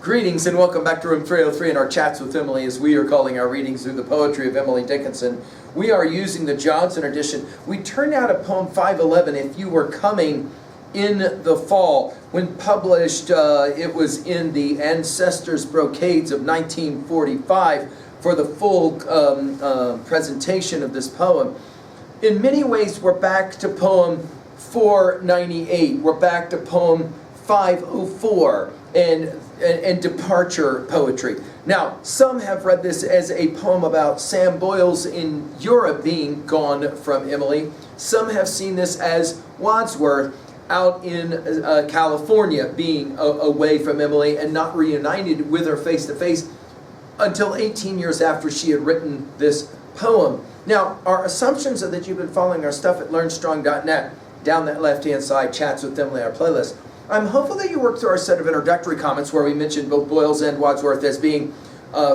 Greetings and welcome back to Room 303 in our Chats with Emily, as we are calling our readings through the poetry of Emily Dickinson. We are using the Johnson edition. We turned out a poem 511, If You Were Coming in the Fall. When published, it was in the Ancestors Brocades of 1945 for the full presentation of this poem. In many ways, we're back to poem 498. We're back to poem 504 and departure poetry. Now, some have read this as a poem about Sam Boyles in Europe being gone from Emily. Some have seen this as Wadsworth out in California being away from Emily and not reunited with her face to face until 18 years after she had written this poem. Now, our assumptions are that you've been following our stuff at learnstrong.net. Down that left-hand side, Chats with Emily, our playlist. I'm hopeful that you worked through our set of introductory comments where we mentioned both Boyles and Wadsworth as being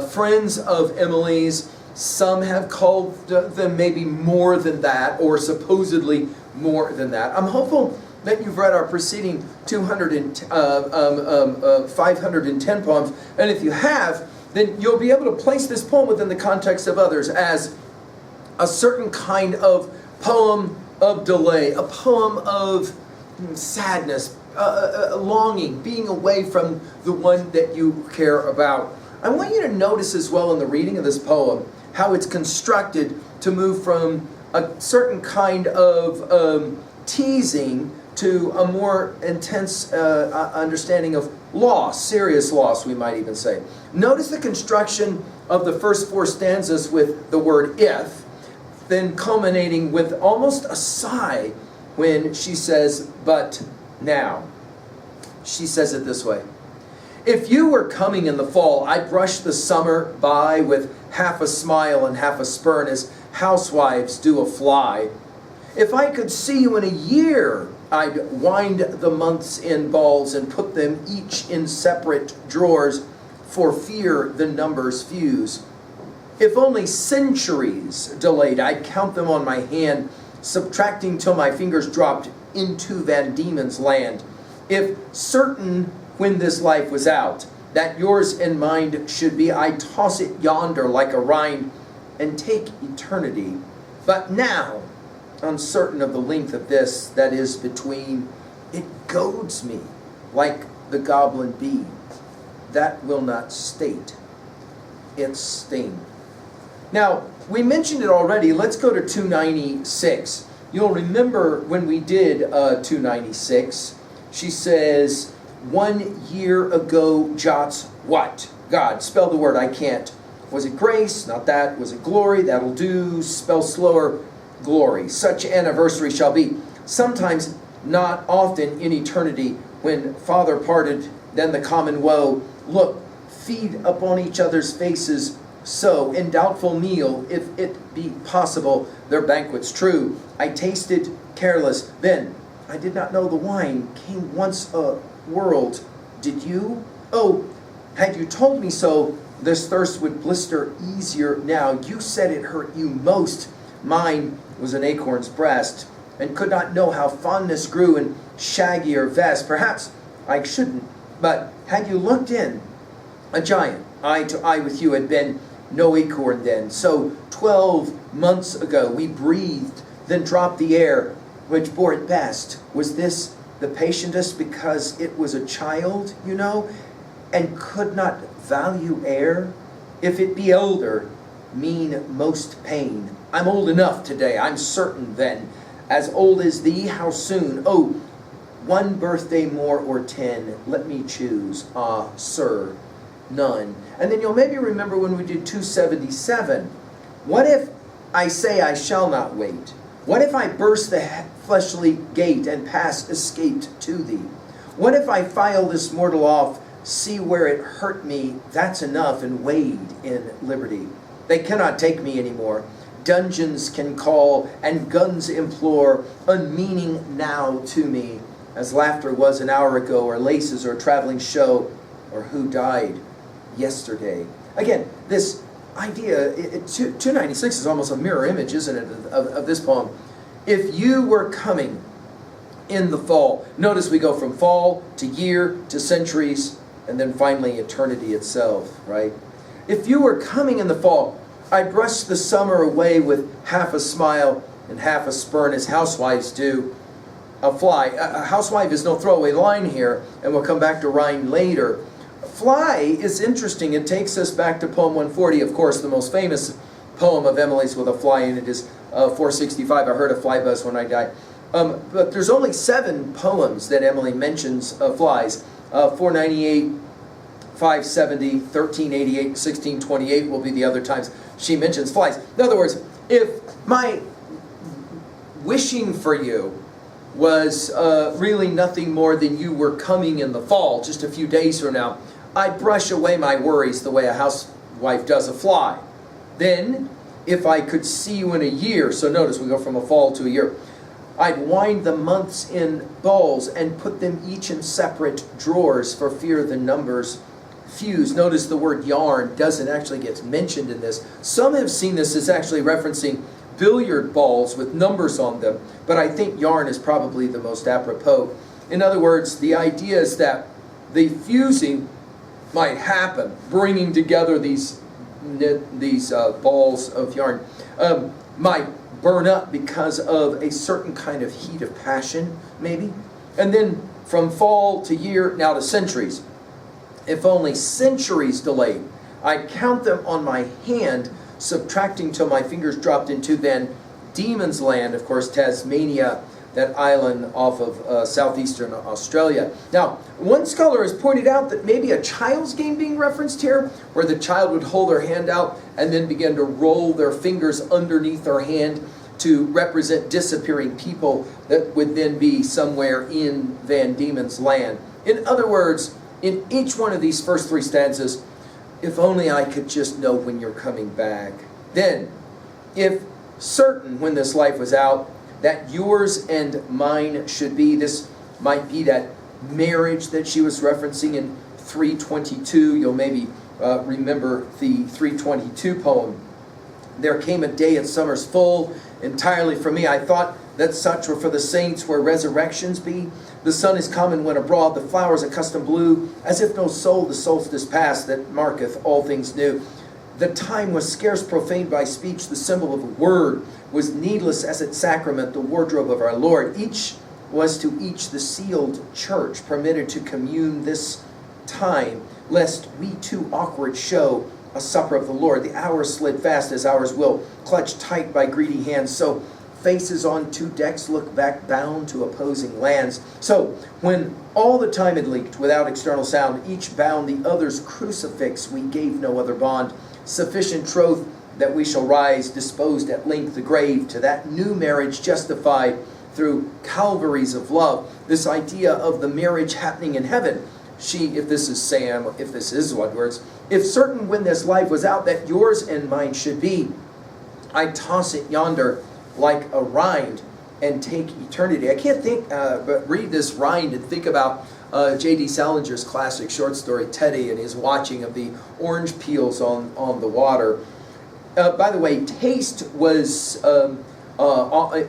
friends of Emily's. Some have called them maybe more than that, or supposedly more than that. I'm hopeful that you've read our preceding 510 poems, and if you have, then you'll be able to place this poem within the context of others as a certain kind of poem of delay, a poem of sadness, longing, being away from the one that you care about. I want you to notice as well in the reading of this poem how it's constructed to move from a certain kind of teasing to a more intense understanding of loss, serious loss, we might even say. Notice the construction of the first four stanzas with the word if, then culminating with almost a sigh when she says, but now. She says it this way. If you were coming in the fall, I'd brush the summer by with half a smile and half a spurn as housewives do a fly. If I could see you in a year, I'd wind the months in balls and put them each in separate drawers for fear the numbers fuse. If only centuries delayed, I'd count them on my hand, subtracting till my fingers dropped into Van Diemen's land. If certain when this life was out, that yours and mine should be, I'd toss it yonder like a rind and take eternity. But now, uncertain of the length of this that is between, it goads me like the goblin bee that will not state its sting. Now, we mentioned it already. Let's go to 296. You'll remember when we did 296, she says, 1 year ago jots what? God, spell the word, I can't. Was it grace? Not that. Was it glory? That'll do. Spell slower, glory. Such anniversary shall be. Sometimes, not often in eternity, when Father parted, then the common woe. Look, feed upon each other's faces, so in doubtful meal, if it be possible, their banquets true. I tasted careless, then I did not know the wine came once a world. Did you? Oh, had you told me so, this thirst would blister easier now. You said it hurt you most. Mine was an acorn's breast, and could not know how fondness grew in shaggier vest. Perhaps I shouldn't, but had you looked in, a giant, eye to eye with you had been, no acorn then. So 12 months ago we breathed, then dropped the air, which bore it best. Was this the patientest because it was a child, you know, and could not value air? If it be elder, mean most pain. I'm old enough today, I'm certain then. As old as thee, how soon? Oh, 1 birthday more or 10, let me choose. Ah, sir, none. And then you'll maybe remember when we did 277. What if I say I shall not wait? What if I burst the fleshly gate and pass escaped to thee? What if I file this mortal off, see where it hurt me, that's enough, and wade in liberty? They cannot take me anymore. Dungeons can call and guns implore, unmeaning now to me, as laughter was an hour ago, or laces, or traveling show, or who died yesterday. Again, this idea, 296 is almost a mirror image, isn't it, of this poem. If you were coming in the fall, notice we go from fall to year to centuries, and then finally eternity itself, right? If you were coming in the fall, I brush the summer away with half a smile and half a spurn, as housewives do a fly. A housewife is no throwaway line here, and we'll come back to rhyme later. Fly is interesting. It takes us back to poem 140, of course, the most famous poem of Emily's with a fly in it is 465. I heard a fly buzz when I died. But there's only 7 poems that Emily mentions flies. 498, 570, 1388, 1628 will be the other times she mentions flies. In other words, if my wishing for you was really nothing more than you were coming in the fall, just a few days from now, I'd brush away my worries the way a housewife does a fly. Then, if I could see you in a year, so notice we go from a fall to a year, I'd wind the months in balls and put them each in separate drawers for fear the numbers fuse. Notice the word yarn doesn't actually get mentioned in this. Some have seen this as actually referencing billiard balls with numbers on them, but I think yarn is probably the most apropos. In other words, the idea is that the fusing might happen, bringing together these balls of yarn, might burn up because of a certain kind of heat of passion, maybe. And then from fall to year, now to centuries. If only centuries delayed, I'd count them on my hand, subtracting till my fingers dropped into Van Diemen's Land, of course, Tasmania, that island off of southeastern Australia. Now, one scholar has pointed out that maybe a child's game being referenced here, where the child would hold their hand out and then begin to roll their fingers underneath their hand to represent disappearing people that would then be somewhere in Van Diemen's Land. In other words, in each one of these first 3 stanzas, if only I could just know when you're coming back. Then, if certain when this life was out, that yours and mine should be, this might be that marriage that she was referencing in 322. You'll maybe remember the 322 poem. There came a day at summer's full, entirely for me. I thought that such were for the saints where resurrections be. The sun is come and went abroad, the flowers accustomed blue, as if no soul the solstice past that marketh all things new. The time was scarce profaned by speech, the symbol of a word was needless as its sacrament, the wardrobe of our Lord. Each was to each the sealed church, permitted to commune this time, lest we too awkward show a supper of the Lord. The hours slid fast as ours will, clutched tight by greedy hands, so faces on 2 decks look back bound to opposing lands. So, when all the time had leaked without external sound, each bound the other's crucifix, we gave no other bond. Sufficient troth that we shall rise, disposed at length the grave, to that new marriage justified through Calvaries of love. This idea of the marriage happening in heaven. She, if this is Sam, if this is Woodward's, if certain when this life was out that yours and mine should be, I'd toss it yonder like a rind and take eternity. I can't think, but read this rind and think about J.D. Salinger's classic short story, Teddy, and his watching of the orange peels on the water. By the way, taste was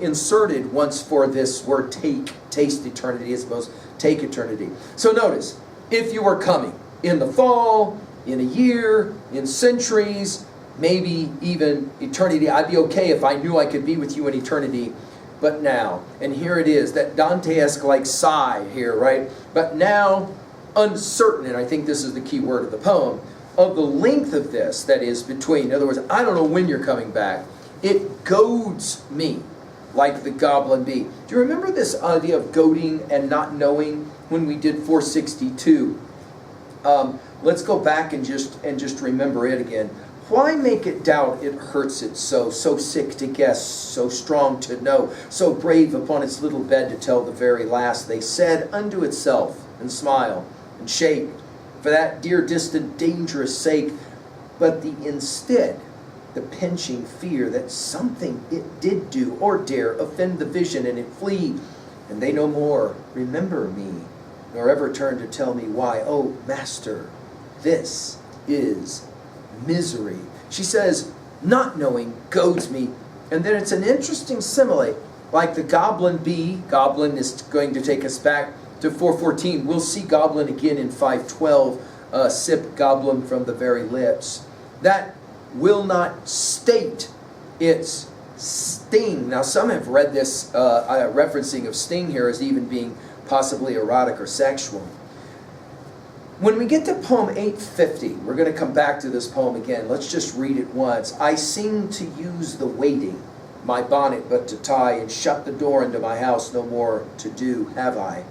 inserted once for this word take, taste eternity as opposed to take eternity. So notice, if you were coming in the fall, in a year, in centuries, maybe even eternity, I'd be okay if I knew I could be with you in eternity. But now, and here it is, that Dante-esque like sigh here, right? But now, uncertain, and I think this is the key word of the poem, of the length of this that is between. In other words, I don't know when you're coming back. It goads me like the goblin bee. Do you remember this idea of goading and not knowing when we did 462? Let's go back and just remember it again. Why make it doubt it hurts it so sick to guess, so strong to know, so brave upon its little bed to tell the very last? They said unto itself, and smile, and shake, for that dear distant dangerous sake, but the instead, the pinching fear that something it did do or dare offend the vision and it flee, and they no more remember me, nor ever turn to tell me why. Oh, master, this is misery. She says, not knowing goads me. And then it's an interesting simile, like the goblin bee. Goblin is going to take us back to 4:14. We'll see goblin again in 5:12, sip goblin from the very lips. That will not state its sting. Now some have read this referencing of sting here as even being possibly erotic or sexual. When we get to poem 850, we're going to come back to this poem again. Let's just read it once. I seem to use the waiting, my bonnet but to tie, and shut the door into my house, no more to do have I.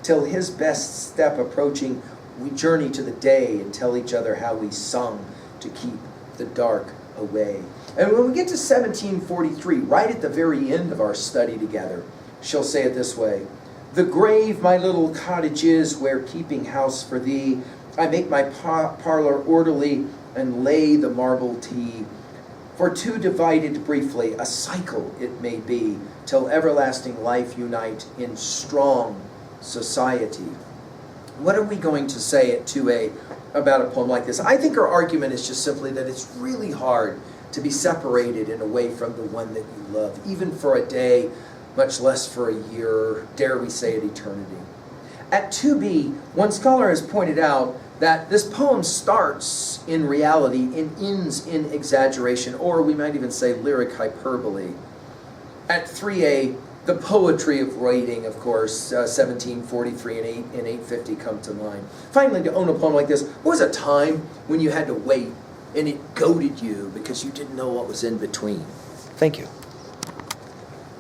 Till his best step approaching, we journey to the day and tell each other how we sung to keep the dark away. And when we get to 1743, right at the very end of our study together, she'll say it this way. The grave my little cottage is, where keeping house for thee, I make my parlor orderly and lay the marble tea. For two divided briefly, a cycle it may be, till everlasting life unite in strong society. What are we going to say at 2a about a poem like this? I think our argument is just simply that it's really hard to be separated and away from the one that you love, even for a day, much less for a year, dare we say at eternity. At 2b, one scholar has pointed out that this poem starts in reality and ends in exaggeration, or we might even say lyric hyperbole. At 3a, the poetry of writing, of course, 1743 and 850 come to mind. Finally, to own a poem like this, what was a time when you had to wait and it goaded you because you didn't know what was in between? Thank you.